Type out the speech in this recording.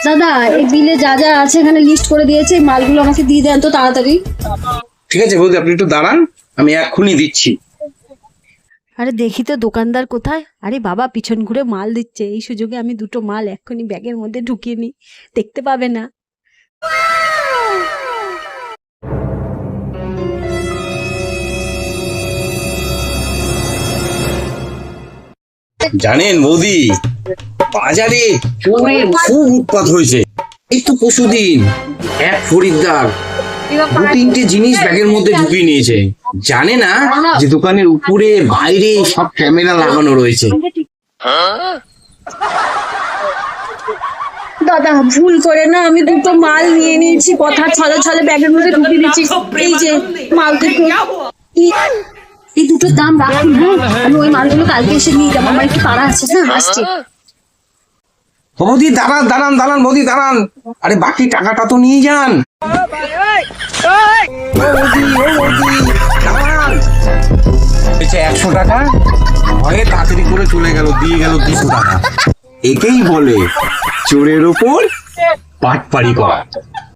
দাদা এই বিলে যা যা আছে এখানে লিস্ট করে দিয়েছে, এই মালগুলো আমাকে দিয়ে দেন তো তাড়াতাড়ি। ঠিক আছে বৌদি, আপনি একটু দাঁড়ান, আমি এক্ষুনি দিচ্ছি। আরে দেখি তো দোকানদার কোথায়। আরে বাবা পিছন ঘুরে মাল দিচ্ছে, এই সুযোগে আমি দুটো মাল এক্ষুনি ব্যাগের মধ্যে ঢুকিয়ে নিই, দেখতে পাবে না। জানেন বৌদি, বাজারে চোরের খুব উৎপাত হয়েছে। এই তো পরশুদিন এক খরিদ্দার 2-3টে জিনিস ব্যাগের মধ্যে ঢুকিয়ে নিয়েছে। জানে না যে দোকানের উপরে বাইরে সব ক্যামেরা লাগানো রয়েছে। দাদা ভুল করে না আমি দুটো মাল নিয়ে নিয়েছি, কথা ছলে ছলে ব্যাগের মধ্যে ঢুকিয়ে দিচ্ছি। এই যে মাল দুটো, এই দুটোর দাম রাখুন। হ্যাঁ আমি ওই মালগুলো কালকে এসে নিয়ে যাবো, আমার একটু তাড়া আছে না, আসছি। বৌদি দাঁড়ান দাঁড়ান দাঁড়ান, বৌদি দাঁড়ান, আরে বাকি টাকাটা তো নিয়ে যান। বৌদি, ও বৌদি, দাঁড়ান। 100 টাকা ভয়ে তাড়াতাড়ি করে চলে গেল, দিয়ে গেল 200 টাকা। একেই বলে চোরের ওপর পাটপাড়ি করা।